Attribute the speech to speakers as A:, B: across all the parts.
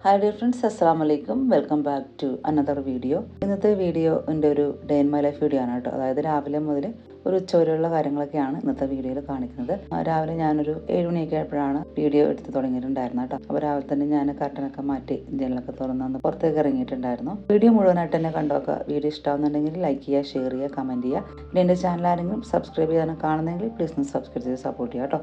A: Hi dear friends, അസ്സാം വലൈക്കും. Welcome back to another video. ഇന്നത്തെ വീഡിയോ എൻ്റെ ഒരു day in my life video ആണ് കേട്ടോ. അതായത് രാവിലെ മുതൽ ഒരു ഉച്ചവരെയുള്ള കാര്യങ്ങളൊക്കെയാണ് ഇന്നത്തെ വീഡിയോയിൽ കാണിക്കുന്നത്. രാവിലെ ഞാനൊരു 7 മണിയൊക്കെ ആയപ്പോഴാണ് വീഡിയോ എടുത്ത് തുടങ്ങിയിട്ടുണ്ടായിരുന്നു കേട്ടോ. അപ്പോൾ രാവിലെ തന്നെ ഞാൻ കർട്ടനൊക്കെ മാറ്റി ജനലൊക്കെ തുറന്ന് പുറത്തേക്ക് ഇറങ്ങിയിട്ടുണ്ടായിരുന്നു. വീഡിയോ മുഴുവനായിട്ട് തന്നെ കണ്ടോക്കുക. വീഡിയോ ഇഷ്ടമാകുന്നുണ്ടെങ്കിൽ ലൈക്ക് ചെയ്യുക, ഷെയർ ചെയ്യുക, കമൻറ്റ് ചെയ്യുക. പിന്നെ എൻ്റെ ചാനൽ ആരെങ്കിലും സബ്സ്ക്രൈബ് ചെയ്യാൻ കാണുന്നെങ്കിൽ പ്ലീസ് ഒന്ന് സബ്സ്ക്രൈബ് ചെയ്ത് സപ്പോർട്ട് ചെയ്യുക കേട്ടോ.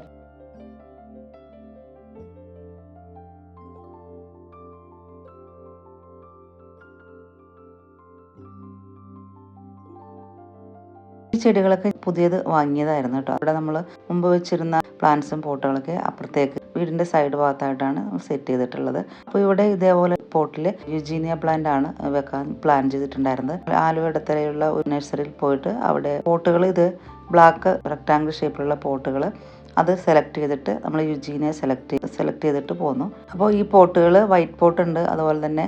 A: ഈ ചെടികളൊക്കെ പുതിയത് വാങ്ങിയതായിരുന്നു കേട്ടോ. അവിടെ നമ്മൾ മുമ്പ് വെച്ചിരുന്ന പ്ലാന്റ്സും പോട്ടുകളൊക്കെ അപ്പുറത്തേക്ക് വീടിൻ്റെ സൈഡ് ഭാഗത്തായിട്ടാണ് സെറ്റ് ചെയ്തിട്ടുള്ളത്. അപ്പോൾ ഇവിടെ ഇതേപോലെ പോട്ടിൽ യുജീനിയ പ്ലാന്റ് ആണ് വെക്കാൻ പ്ലാൻ ചെയ്തിട്ടുണ്ടായിരുന്നത്. ആലുവ ഇടത്തരയുള്ള ഒരു നഴ്സറിയിൽ പോയിട്ട് അവിടെ പോട്ടുകൾ, ഇത് ബ്ലാക്ക് റെക്ടാങ്കിൾ ഷേപ്പിലുള്ള പോട്ടുകൾ, അത് സെലക്ട് ചെയ്തിട്ട് നമ്മൾ യുജീനിയ സെലക്ട് ചെയ്തിട്ട് പോന്നു. അപ്പോൾ ഈ പോട്ടുകൾ വൈറ്റ് പോട്ട് ഉണ്ട്, അതുപോലെ തന്നെ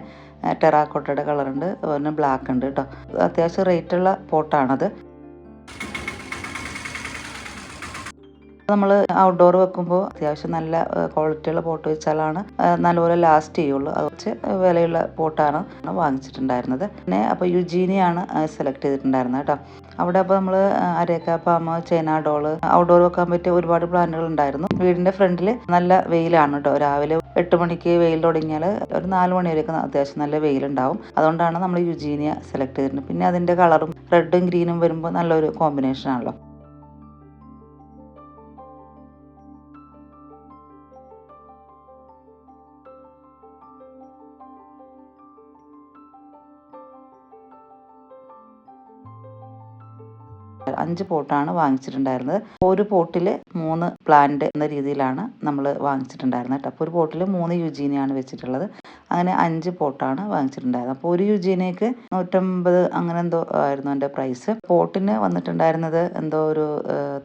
A: ടെറാക്കോട്ടയുടെ കളറുണ്ട്, അതുപോലെ തന്നെ ബ്ലാക്ക് ഉണ്ട് കേട്ടോ. അത്യാവശ്യം റേറ്റുള്ള പോട്ടാണത്. നമ്മൾ ഔട്ട്ഡോർ വെക്കുമ്പോൾ അത്യാവശ്യം നല്ല ക്വാളിറ്റിയുള്ള പോട്ട് വെച്ചാലാണ് നല്ലപോലെ ലാസ്റ്റ് ചെയ്യുള്ളൂ. അത് കുറച്ച് വിലയുള്ള പോട്ടാണ് വാങ്ങിച്ചിട്ടുണ്ടായിരുന്നത്. പിന്നെ അപ്പോൾ യുജീനിയാണ് സെലക്ട് ചെയ്തിട്ടുണ്ടായിരുന്നത് കേട്ടോ. അവിടെ അപ്പോൾ നമ്മൾ അരേക്ക, പാമ, ചൈന ഡോള്, ഔട്ട്ഡോർ വെക്കാൻ പറ്റിയ ഒരുപാട് പ്ലാന്റുകൾ ഉണ്ടായിരുന്നു. വീടിൻ്റെ ഫ്രണ്ടിൽ നല്ല വെയിലാണ് കേട്ടോ. രാവിലെ 8 മണിക്ക് വെയിൽ തുടങ്ങിയാൽ ഒരു 4 മണി വരെയൊക്കെ അത്യാവശ്യം നല്ല വെയിലുണ്ടാവും. അതുകൊണ്ടാണ് നമ്മൾ യുജീനിയ സെലക്ട് ചെയ്തിട്ടുണ്ട്. പിന്നെ അതിൻ്റെ കളറും റെഡും ഗ്രീനും വരുമ്പോൾ നല്ലൊരു കോമ്പിനേഷൻ ആണല്ലോ. അഞ്ച് പോട്ടാണ് വാങ്ങിച്ചിട്ടുണ്ടായിരുന്നത്. ഒരു പോട്ടിൽ 3 പ്ലാന്റ് എന്ന രീതിയിലാണ് നമ്മൾ വാങ്ങിച്ചിട്ടുണ്ടായിരുന്നത് കേട്ടോ. അപ്പോൾ ഒരു പോട്ടിൽ 3 യുജീനിയാണ് വെച്ചിട്ടുള്ളത്. അങ്ങനെ 5 പോട്ടാണ് വാങ്ങിച്ചിട്ടുണ്ടായിരുന്നത്. അപ്പോൾ ഒരു യുജീനയ്ക്ക് 150 അങ്ങനെ എന്തോ ആയിരുന്നു എൻ്റെ പ്രൈസ്. പോട്ടിന് വന്നിട്ടുണ്ടായിരുന്നത് എന്തോ ഒരു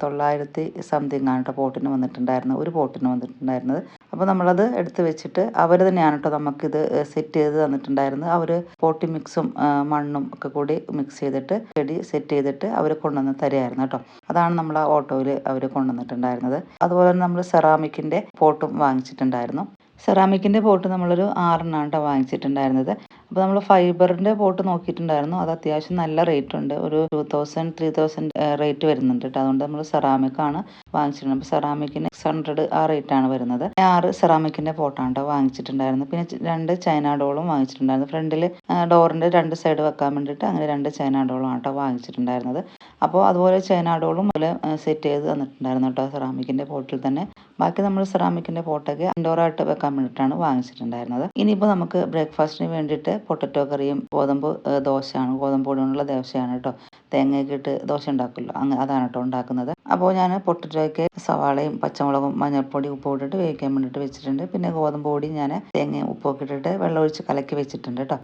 A: 900 സംതിങ് ആണ് കേട്ടോ പോട്ടിന് വന്നിട്ടുണ്ടായിരുന്നത്, ഒരു പോട്ടിന് വന്നിട്ടുണ്ടായിരുന്നത്. അപ്പോൾ നമ്മളത് എടുത്ത് വെച്ചിട്ട് അവർ തന്നെയാണ് കേട്ടോ നമുക്കിത് സെറ്റ് ചെയ്ത് തന്നിട്ടുണ്ടായിരുന്നത്. അവർ പോട്ടി മിക്സും മണ്ണും ഒക്കെ കൂടി മിക്സ് ചെയ്തിട്ട് ചെടി സെറ്റ് ചെയ്തിട്ട് അവർ കൊണ്ടുവന്ന് തരുമായിരുന്നു കേട്ടോ. അതാണ് നമ്മൾ ആ ഓട്ടോയിൽ അവർ കൊണ്ടുവന്നിട്ടുണ്ടായിരുന്നത്. അതുപോലെ തന്നെ നമ്മൾ സെറാമിക്കിൻ്റെ പോട്ടും വാങ്ങിച്ചിട്ടുണ്ടായിരുന്നു. സെറാമിക്കിൻ്റെ പോട്ട് നമ്മളൊരു 6 കേട്ടോ വാങ്ങിച്ചിട്ടുണ്ടായിരുന്നത്. അപ്പോൾ നമ്മൾ ഫൈബറിൻ്റെ പോട്ട് നോക്കിയിട്ടുണ്ടായിരുന്നു. അത് അത്യാവശ്യം നല്ല റേറ്റ് ഉണ്ട്, ഒരു 2000 3000 റേറ്റ് വരുന്നുണ്ട് കേട്ടോ. അതുകൊണ്ട് നമ്മൾ സെറാമിക്കാണ് വാങ്ങിച്ചിട്ടുണ്ട്. അപ്പോൾ സെറാമിക്കിന് 600 ആ റേറ്റാണ് വരുന്നത്. 6 സെറാമിക്കിൻ്റെ പോട്ടാണ് കേട്ടോ വാങ്ങിച്ചിട്ടുണ്ടായിരുന്നു. പിന്നെ 2 ചൈന ഡോളും വാങ്ങിച്ചിട്ടുണ്ടായിരുന്നു. ഫ്രണ്ടിൽ ഡോറിൻ്റെ 2 സൈഡ് വെക്കാൻ വേണ്ടിയിട്ട് അങ്ങനെ 2 ചൈന ഡോളാണ് കേട്ടോ വാങ്ങിച്ചിട്ടുണ്ടായിരുന്നത്. അപ്പോൾ അതുപോലെ ചൈന ഡോളും അതുപോലെ സെറ്റ് ചെയ്ത് തന്നിട്ടുണ്ടായിരുന്നു കേട്ടോ സെറാമിക്കിൻ്റെ പോട്ടിൽ തന്നെ. ബാക്കി നമ്മൾ സെറാമിക്കിൻ്റെ പോട്ടൊക്കെ ഇൻഡോറായിട്ട് വെക്കാൻ വേണ്ടിയിട്ടാണ് വാങ്ങിച്ചിട്ടുണ്ടായിരുന്നത്. ഇനിയിപ്പോൾ നമുക്ക് ബ്രേക്ക്ഫാസ്റ്റിന് വേണ്ടിയിട്ട് പൊട്ടറ്റോ കറിയും ഗോതമ്പ് ദോശയാണ്, ഗോതമ്പ് പൊടി കൊണ്ടുള്ള ദോശയാണ് കേട്ടോ. തേങ്ങയൊക്കെ ഇട്ട് ദോശ ഉണ്ടാക്കുമല്ലോ, അതാണ് കേട്ടോ ഉണ്ടാക്കുന്നത്. അപ്പോൾ ഞാൻ പൊട്ടറ്റോയ്ക്ക് സവാളയും പച്ചമുളകും മഞ്ഞൾപ്പൊടി ഉപ്പ് ഇട്ടിട്ട് വേവിക്കാൻ വേണ്ടിയിട്ട് വെച്ചിട്ടുണ്ട്. പിന്നെ ഗോതമ്പ് പൊടി ഞാൻ തേങ്ങയും ഉപ്പൊക്കെ ഇട്ടിട്ട് വെള്ളമൊഴിച്ച് കലക്കി വെച്ചിട്ടുണ്ട് കേട്ടോ.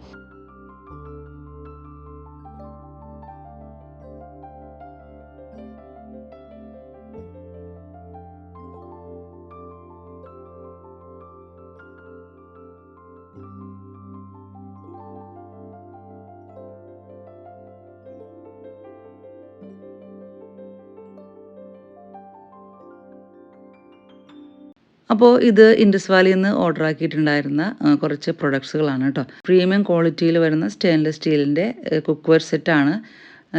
A: അപ്പോൾ ഇത് ഇൻഡസ് വാലിയിൽ നിന്ന് ഓർഡർ ആക്കിയിട്ടുണ്ടായിരുന്ന കുറച്ച് പ്രൊഡക്ട്സുകളാണ് കേട്ടോ. പ്രീമിയം ക്വാളിറ്റിയിൽ വരുന്ന സ്റ്റെയിൻലെസ് സ്റ്റീലിൻ്റെ കുക്ക്വെയർ സെറ്റാണ്.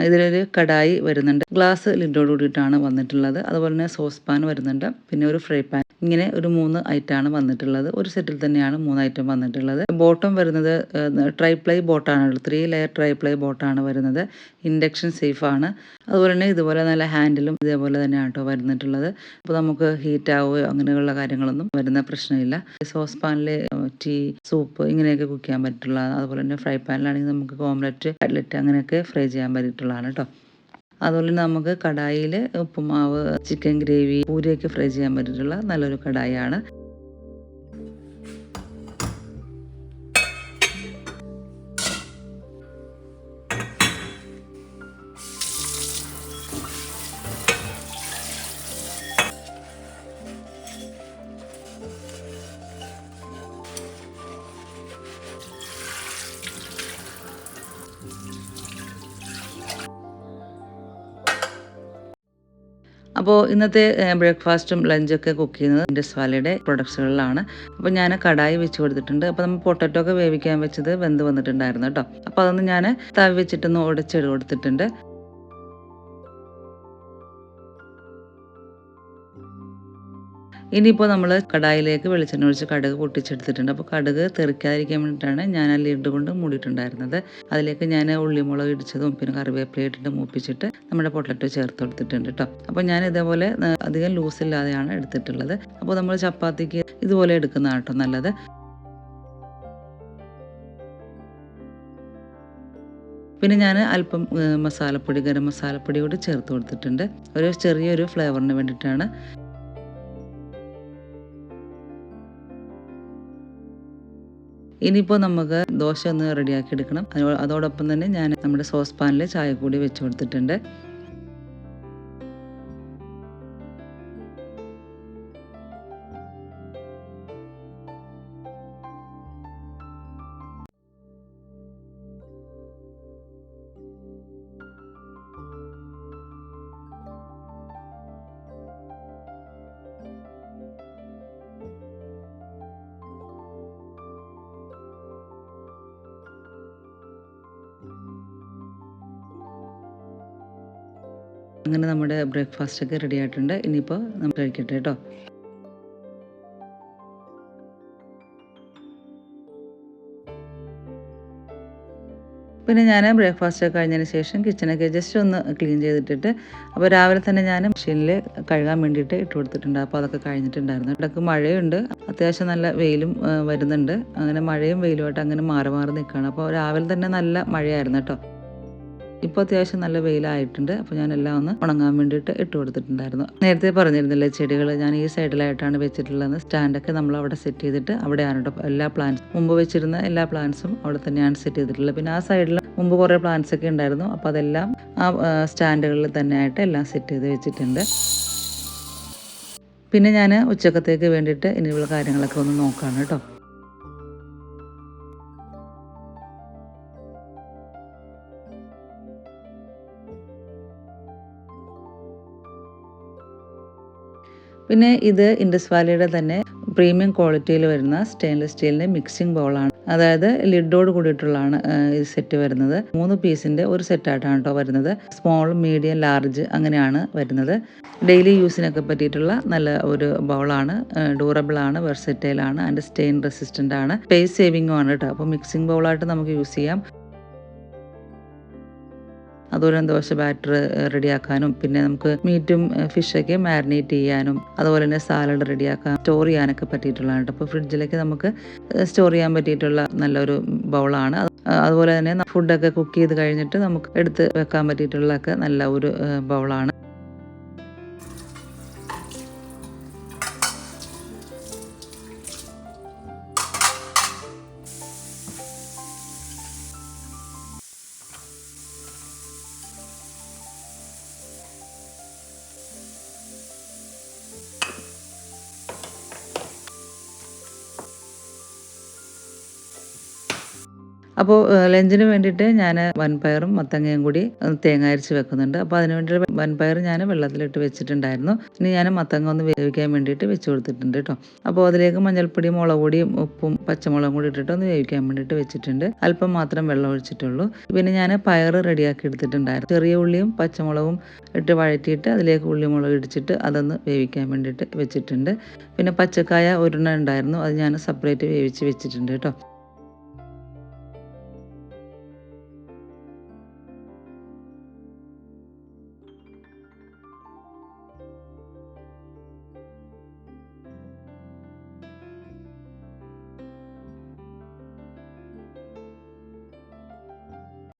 A: ഇതിലൊരു കടായി വരുന്നുണ്ട്, ഗ്ലാസ് ലിഡോട് കൂടിയിട്ടാണ് വന്നിട്ടുള്ളത്. അതുപോലെ തന്നെ സോസ് പാൻ വരുന്നുണ്ട്, പിന്നെ ഒരു ഫ്രൈ പാൻ. ഇങ്ങനെ ഒരു 3 ഐറ്റമാണ് വന്നിട്ടുള്ളത്. ഒരു സെറ്റിൽ തന്നെയാണ് 3 ഐറ്റം വന്നിട്ടുള്ളത്. ബോട്ടം വരുന്നത് ട്രൈപ്ലൈ ബോട്ടാണ്, 3 ലെയർ ട്രൈപ്ലൈ ബോട്ടാണ് വരുന്നത്. ഇൻഡക്ഷൻ സേഫാണ്. അതുപോലെ തന്നെ ഇതുപോലെ നല്ല ഹാൻഡിലും ഇതേപോലെ തന്നെയാണ് കേട്ടോ വരുന്നിട്ടുള്ളത്. അപ്പോൾ നമുക്ക് ഹീറ്റ് ആവുകയോ അങ്ങനെയുള്ള കാര്യങ്ങളൊന്നും വരുന്ന പ്രശ്നമില്ല. സോസ് പാനിൽ ടീ, സൂപ്പ് ഇങ്ങനെയൊക്കെ കുക്ക് ചെയ്യാൻ പറ്റുള്ളതാണ്. അതുപോലെ തന്നെ ഫ്രൈ പാനിലാണെങ്കിൽ നമുക്ക് ഓംലെറ്റ്, കട്ട്ലറ്റ് അങ്ങനെയൊക്കെ ഫ്രൈ ചെയ്യാൻ പറ്റിയിട്ടുള്ളതാണ് കേട്ടോ. അതുപോലെ തന്നെ നമുക്ക് കടായിൽ ഉപ്പുമാവ്, ചിക്കൻ ഗ്രേവി, പൂരിയൊക്കെ ഫ്രൈ ചെയ്യാൻ പറ്റിയിട്ടുള്ള നല്ലൊരു കടായിയാണ്. അപ്പോൾ ഇന്നത്തെ ബ്രേക്ക്ഫാസ്റ്റും ലഞ്ചൊക്കെ കുക്ക് ചെയ്യുന്നത് ഇൻഡസ് വാലിയുടെ പ്രൊഡക്ട്സുകളിലാണ്. അപ്പോൾ ഞാൻ കടായി വെച്ച് കൊടുത്തിട്ടുണ്ട്. അപ്പോൾ നമ്മൾ പൊട്ടറ്റോ ഒക്കെ വേവിക്കാൻ വെച്ചത് വെന്ത് വന്നിട്ടുണ്ടായിരുന്നു കേട്ടോ. അപ്പോൾ അതൊന്ന് ഞാൻ തവി വെച്ചിട്ടൊന്ന് ഉടച്ചിട്ട് കൊടുത്തിട്ടുണ്ട്. ഇനിയിപ്പോൾ നമ്മൾ കടായിലേക്ക് വെളിച്ചെണ്ണ ഒഴിച്ച് കടുക് പൊട്ടിച്ചെടുത്തിട്ടുണ്ട്. അപ്പോൾ കടുക് തെറിക്കാതിരിക്കാൻ വേണ്ടിയിട്ടാണ് ഞാൻ ആ ലിഡ് കൊണ്ട് മൂടിയിട്ടുണ്ടായിരുന്നത്. അതിലേക്ക് ഞാൻ ഉള്ളിമുളക് ഇടിച്ചതും പിന്നെ കറിവേപ്പില ഇട്ടിട്ട് മൂപ്പിച്ചിട്ട് നമ്മുടെ പൊട്ടറ്റോ ചേർത്ത് കൊടുത്തിട്ടുണ്ട് കേട്ടോ. അപ്പോൾ ഞാൻ ഇതേപോലെ അധികം ലൂസില്ലാതെയാണ് എടുത്തിട്ടുള്ളത്. അപ്പോൾ നമ്മൾ ചപ്പാത്തിക്ക് ഇതുപോലെ എടുക്കുന്നതാണ് കേട്ടോ നല്ലത്. പിന്നെ ഞാൻ അല്പം മസാലപ്പൊടി, ഗരം മസാലപ്പൊടി കൂടി ചേർത്ത് കൊടുത്തിട്ടുണ്ട്. ഒരു ചെറിയൊരു ഫ്ലേവറിന് വേണ്ടിയിട്ടാണ്. ഇനിയിപ്പോൾ നമുക്ക് ദോശ ഒന്ന് റെഡിയാക്കി എടുക്കണം. അതോടൊപ്പം തന്നെ ഞാൻ നമ്മുടെ സോസ് പാനിൽ ചായ കൂടി വെച്ച് കൊടുത്തിട്ടുണ്ട്. അങ്ങനെ നമ്മുടെ ബ്രേക്ക്ഫാസ്റ്റ് ഒക്കെ റെഡി ആയിട്ടുണ്ട്. ഇനിയിപ്പോൾ നമുക്ക് കഴിക്കട്ടെ കേട്ടോ. പിന്നെ ഞാൻ ബ്രേക്ക്ഫാസ്റ്റ് ഒക്കെ കഴിഞ്ഞതിന് ശേഷം കിച്ചണൊക്കെ ജസ്റ്റ് ഒന്ന് ക്ലീൻ ചെയ്തിട്ടിട്ട് അപ്പോൾ രാവിലെ തന്നെ ഞാൻ മെഷീനിൽ കഴുകാൻ വേണ്ടിയിട്ട് ഇട്ട് കൊടുത്തിട്ടുണ്ട്. അപ്പോൾ അതൊക്കെ കഴിഞ്ഞിട്ടുണ്ടായിരുന്നു. ഇടയ്ക്ക് മഴയുണ്ട്, അത്യാവശ്യം നല്ല വെയിലും വരുന്നുണ്ട്. അങ്ങനെ മഴയും വെയിലുമായിട്ട് അങ്ങനെ മാറി മാറി നിൽക്കുകയാണ്. അപ്പോൾ രാവിലെ തന്നെ നല്ല മഴയായിരുന്നു കേട്ടോ. ഇപ്പോൾ അത്യാവശ്യം നല്ല വെയിലായിട്ടുണ്ട്. അപ്പോൾ ഞാനെല്ലാം ഒന്ന് ഉണങ്ങാൻ വേണ്ടിയിട്ട് ഇട്ട് കൊടുത്തിട്ടുണ്ടായിരുന്നു. നേരത്തെ പറഞ്ഞിരുന്നില്ലേ ചെടികൾ ഞാൻ ഈ സൈഡിലായിട്ടാണ് വെച്ചിട്ടുള്ളത്. സ്റ്റാൻഡൊക്കെ നമ്മൾ അവിടെ സെറ്റ് ചെയ്തിട്ട് അവിടെയാണ് കേട്ടോ എല്ലാ പ്ലാന്റ്സും, മുമ്പ് വെച്ചിരുന്ന എല്ലാ പ്ലാന്റ്സും അവിടെ തന്നെയാണ് സെറ്റ് ചെയ്തിട്ടുള്ളത്. പിന്നെ ആ സൈഡിൽ മുമ്പ് കുറേ പ്ലാന്റ്സ് ഒക്കെ ഉണ്ടായിരുന്നു. അപ്പോൾ അതെല്ലാം ആ സ്റ്റാൻഡുകളിൽ തന്നെ ആയിട്ട് എല്ലാം സെറ്റ് ചെയ്ത് വെച്ചിട്ടുണ്ട്. പിന്നെ ഞാൻ ഉച്ചക്കത്തേക്ക് വേണ്ടിയിട്ട് ഇനിയുള്ള കാര്യങ്ങളൊക്കെ ഒന്ന് നോക്കാണ് കേട്ടോ. പിന്നെ ഇത് ഇൻഡസ് വാലിയുടെ തന്നെ പ്രീമിയം ക്വാളിറ്റിയിൽ വരുന്ന സ്റ്റെയിൻലെസ് സ്റ്റീലിൻ്റെ മിക്സിംഗ് ബൗളാണ്. അതായത് ലിഡോട് കൂടിയിട്ടുള്ളതാണ് ഈ സെറ്റ് വരുന്നത്. 3 പീസിൻ്റെ ഒരു സെറ്റായിട്ടാണ് കേട്ടോ വരുന്നത്. സ്മോൾ, മീഡിയം, ലാർജ് അങ്ങനെയാണ് വരുന്നത്. ഡെയിലി യൂസിനൊക്കെ പറ്റിയിട്ടുള്ള നല്ല ഒരു ബൗളാണ്. ഡ്യൂറബിളാണ്, വെർസറ്റൈലാണ്, ആൻഡ് സ്റ്റെയിൻ റെസിസ്റ്റൻ്റ് ആണ്, സ്പേസ് സേവിങ്ങും ആണ് കേട്ടോ. അപ്പോൾ മിക്സിംഗ് ബൗളായിട്ട് നമുക്ക് യൂസ് ചെയ്യാം. അതുപോലെ ദോശ ബാറ്റർ റെഡിയാക്കാനും പിന്നെ നമുക്ക് മീറ്റും ഫിഷൊക്കെ മാരിനേറ്റ് ചെയ്യാനും അതുപോലെ തന്നെ സാലഡ് റെഡിയാക്കാൻ സ്റ്റോർ ചെയ്യാനൊക്കെ പറ്റിയിട്ടുള്ളതാണ്. അപ്പോൾ ഫ്രിഡ്ജിലേക്ക് നമുക്ക് സ്റ്റോർ ചെയ്യാൻ പറ്റിയിട്ടുള്ള നല്ലൊരു ബൗളാണ്. അതുപോലെ തന്നെ ഫുഡൊക്കെ കുക്ക് ചെയ്ത് കഴിഞ്ഞിട്ട് നമുക്ക് എടുത്ത് വെക്കാൻ പറ്റിയിട്ടുള്ളതൊക്കെ നല്ല ഒരു ബൗളാണ്. അപ്പോൾ ലഞ്ചിന് വേണ്ടിയിട്ട് ഞാൻ വൻപയറും മത്തങ്ങയും കൂടി തേങ്ങ അരച്ച് വെക്കുന്നുണ്ട്. അപ്പോൾ അതിന് വേണ്ടി വൻപയർ ഞാൻ വെള്ളത്തിലിട്ട് വെച്ചിട്ടുണ്ടായിരുന്നു. ഇനി ഞാൻ മത്തങ്ങ ഒന്ന് വേവിക്കാൻ വേണ്ടിയിട്ട് വെച്ച് കൊടുത്തിട്ടുണ്ട് കേട്ടോ. അപ്പോൾ അതിലേക്ക് മഞ്ഞൾപ്പൊടിയും മുളക് പൊടിയും ഉപ്പും പച്ചമുളകും കൂടി ഇട്ടിട്ട് ഒന്ന് വേവിക്കാൻ വേണ്ടിയിട്ട് വെച്ചിട്ടുണ്ട്. അല്പം മാത്രം വെള്ളം ഒഴിച്ചിട്ടുള്ളൂ. പിന്നെ ഞാൻ പയർ റെഡിയാക്കി എടുത്തിട്ടുണ്ടായിരുന്നു. ചെറിയ ഉള്ളിയും പച്ചമുളകും ഇട്ട് വഴറ്റിയിട്ട് അതിലേക്ക് ഉള്ളിമുളക് ഇടിച്ചിട്ട് അതൊന്ന് വേവിക്കാൻ വേണ്ടിയിട്ട് വെച്ചിട്ടുണ്ട്. പിന്നെ പച്ചക്കായ ഒരെണ്ണം ഉണ്ടായിരുന്നു, അത് ഞാൻ സെപ്പറേറ്റ് വേവിച്ച് വെച്ചിട്ടുണ്ട് കേട്ടോ.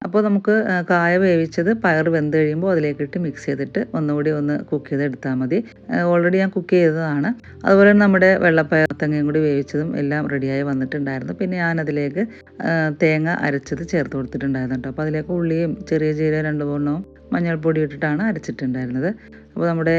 A: അപ്പോൾ നമുക്ക് കായ വേവിച്ചത് പയർ വെന്ത് കഴിയുമ്പോൾ അതിലേക്കിട്ട് മിക്സ് ചെയ്തിട്ട് ഒന്നുകൂടി ഒന്ന് കുക്ക് ചെയ്തെടുത്താൽ മതി. ഓൾറെഡി ഞാൻ കുക്ക് ചെയ്തതാണ്. അതുപോലെ തന്നെ നമ്മുടെ വെള്ളപ്പയർ തങ്ങയും കൂടി വേവിച്ചതും എല്ലാം റെഡിയായി വന്നിട്ടുണ്ടായിരുന്നു. പിന്നെ ഞാനതിലേക്ക് തേങ്ങ അരച്ചത് ചേർത്ത് കൊടുത്തിട്ടുണ്ടായിരുന്നു കേട്ടോ. അപ്പോൾ അതിലേക്ക് ഉള്ളിയും ചെറിയ ജീരകം 2 മൂന്നെണ്ണവും മഞ്ഞൾപ്പൊടി ഇട്ടിട്ടാണ് അരച്ചിട്ടുണ്ടായിരുന്നത്. അപ്പോൾ നമ്മുടെ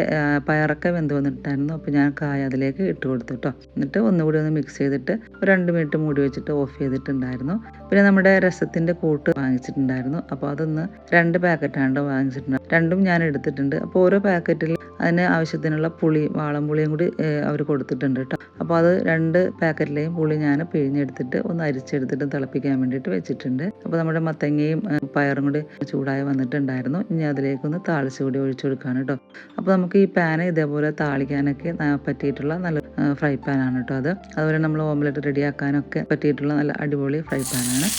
A: പയറൊക്കെ വെന്ത് വന്നിട്ടായിരുന്നു. അപ്പോൾ ഞാൻ കായ അതിലേക്ക് ഇട്ട് കൊടുത്തു കേട്ടോ. എന്നിട്ട് ഒന്നുകൂടി ഒന്ന് മിക്സ് ചെയ്തിട്ട് ഒരു 2 മിനിറ്റ് മൂടി വെച്ചിട്ട് ഓഫ് ചെയ്തിട്ടുണ്ടായിരുന്നു. പിന്നെ നമ്മുടെ രസത്തിൻ്റെ കൂട്ട് വാങ്ങിച്ചിട്ടുണ്ടായിരുന്നു. അപ്പോൾ അതൊന്ന് 2 പാക്കറ്റാണ് വാങ്ങിച്ചിട്ടുണ്ട്. രണ്ടും ഞാൻ എടുത്തിട്ടുണ്ട്. അപ്പോൾ ഓരോ പാക്കറ്റിൽ അതിന് ആവശ്യത്തിനുള്ള പുളി വാളംപുളിയും കൂടി അവർ കൊടുത്തിട്ടുണ്ട് കേട്ടോ. അപ്പോൾ അത് 2 പാക്കറ്റിലെയും പുളി ഞാൻ പിഴിഞ്ഞെടുത്തിട്ട് ഒന്ന് അരിച്ചെടുത്തിട്ട് തിളപ്പിക്കാൻ വേണ്ടിയിട്ട് വെച്ചിട്ടുണ്ട്. അപ്പോൾ നമ്മുടെ മത്തങ്ങയും പയറും കൂടി ചൂടായി വന്നിട്ടുണ്ടായിരുന്നു. ഇനി അതിലേക്കൊന്ന് താളിച്ച് കൂടി ഒഴിച്ചു കൊടുക്കുകയാണ് കേട്ടോ. അപ്പോൾ നമുക്ക് ഈ പാന് ഇതേപോലെ താളിക്കാനൊക്കെ പറ്റിയിട്ടുള്ള നല്ല ഫ്രൈ പാനാണ് കേട്ടോ അത്. അതുപോലെ നമ്മൾ ഓംലെറ്റ് റെഡിയാക്കാനൊക്കെ പറ്റിയിട്ടുള്ള നല്ല അടിപൊളി ഫ്രൈ പാനാണ്.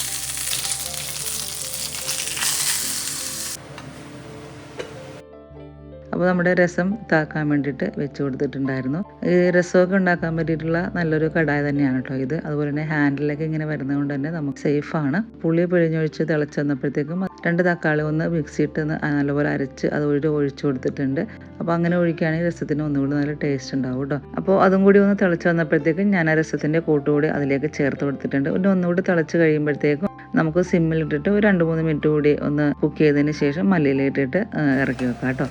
A: അപ്പോൾ നമ്മുടെ രസം താക്കാൻ വേണ്ടിയിട്ട് വെച്ച് കൊടുത്തിട്ടുണ്ടായിരുന്നു. ഈ രസമൊക്കെ ഉണ്ടാക്കാൻ പറ്റിയിട്ടുള്ള നല്ലൊരു കടായി തന്നെയാണ് കേട്ടോ ഇത്. അതുപോലെ തന്നെ ഹാൻഡിലൊക്കെ ഇങ്ങനെ വരുന്നത് കൊണ്ട് തന്നെ നമുക്ക് സേഫാണ്. പുളി പിഴിഞ്ഞൊഴിച്ച് തിളച്ച് വന്നപ്പോഴത്തേക്കും 2 തക്കാളി ഒന്ന് മിക്സിയിട്ട് നല്ലപോലെ അരച്ച് അത് ഒഴിച്ചു കൊടുത്തിട്ടുണ്ട്. അപ്പോൾ അങ്ങനെ ഒഴിക്കുകയാണെങ്കിൽ രസത്തിന് ഒന്നുകൂടി നല്ല ടേസ്റ്റ് ഉണ്ടാവും കേട്ടോ. അപ്പോൾ അതും കൂടി ഒന്ന് തിളച്ച് വന്നപ്പോഴത്തേക്കും ഞാൻ ആ രസത്തിൻ്റെ കൂട്ടുകൂടി അതിലേക്ക് ചേർത്ത് കൊടുത്തിട്ടുണ്ട്. പിന്നെ ഒന്നുകൂടി തിളച്ച് കഴിയുമ്പോഴത്തേക്കും നമുക്ക് സിമ്മിലിട്ടിട്ട് ഒരു 2-3 മിനിറ്റ് കൂടി ഒന്ന് കുക്ക് ചെയ്തതിന് ശേഷം മല്ലിയിലിട്ടിട്ട് ഇറക്കി വെക്കാം കേട്ടോ.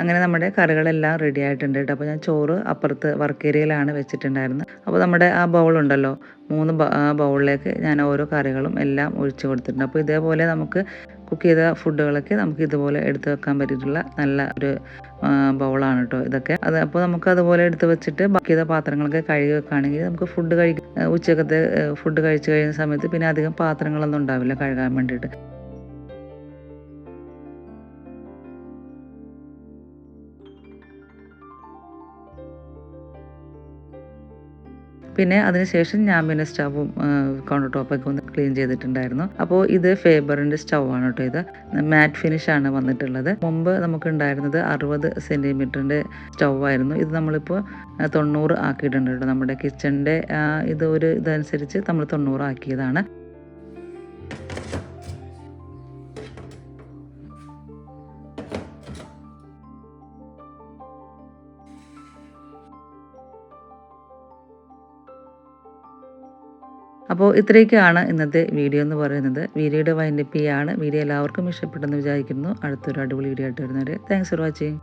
A: അങ്ങനെ നമ്മുടെ കറികളെല്ലാം റെഡി ആയിട്ടുണ്ട് കേട്ടോ. അപ്പോൾ ഞാൻ ചോറ് അപ്പുറത്ത് വർക്ക് ഏരിയയിലാണ് വെച്ചിട്ടുണ്ടായിരുന്നത്. അപ്പോൾ നമ്മുടെ ആ ബൗളുണ്ടല്ലോ 3 ബൗളിലേക്ക് ഞാൻ ഓരോ കറികളും എല്ലാം ഒഴിച്ച് കൊടുത്തിട്ടുണ്ട്. അപ്പോൾ ഇതേപോലെ നമുക്ക് കുക്ക് ചെയ്ത ഫുഡുകളൊക്കെ നമുക്ക് ഇതുപോലെ എടുത്ത് വെക്കാൻ പറ്റിയിട്ടുള്ള നല്ല ഒരു ബൗളാണ് കേട്ടോ ഇതൊക്കെ. അപ്പോൾ നമുക്ക് അതുപോലെ എടുത്ത് വെച്ചിട്ട് ബാക്കി ചെയ്ത പാത്രങ്ങളൊക്കെ കഴുകി വെക്കുകയാണെങ്കിൽ നമുക്ക് ഉച്ചക്കത്തെ ഫുഡ് കഴിച്ച് കഴിയുന്ന സമയത്ത് പിന്നെ അധികം പാത്രങ്ങളൊന്നും ഉണ്ടാവില്ല കഴുകാൻ വേണ്ടിയിട്ട്. പിന്നെ അതിനുശേഷം ഞാൻ പിന്നെ സ്റ്റവും കൗണ്ടർ ടോപ്പൊക്കെ ഒന്ന് ക്ലീൻ ചെയ്തിട്ടുണ്ടായിരുന്നു. അപ്പോൾ ഇത് ഫേബറിൻ്റെ സ്റ്റൗവാണ് കേട്ടോ. ഇത് മാറ്റ് ഫിനിഷാണ് വന്നിട്ടുള്ളത്. മുമ്പ് നമുക്ക് ഉണ്ടായിരുന്നത് 60 സെൻറ്റിമീറ്ററിൻ്റെ സ്റ്റൗവായിരുന്നു. ഇത് നമ്മളിപ്പോൾ 90 ആക്കിയിട്ടുണ്ട് കേട്ടോ. നമ്മുടെ കിച്ചണിൻ്റെ ഇതനുസരിച്ച് നമ്മൾ 90 ആക്കിയതാണ്. അപ്പോൾ ഇത്രയൊക്കെയാണ് ഇന്നത്തെ വീഡിയോ എന്ന് പറയുന്നത്. വീഡിയോയുടെ വൈൻഡപ്പ് ചെയ്യാണ്. വീഡിയോ എല്ലാവർക്കും ഇഷ്ടപ്പെട്ടെന്ന് വിചാരിക്കുന്നു. അടുത്തൊരു അടിപൊളി വീഡിയോ ആയിട്ട് വരുന്നവരെ താങ്ക്സ് ഫോർ വാച്ചിങ്.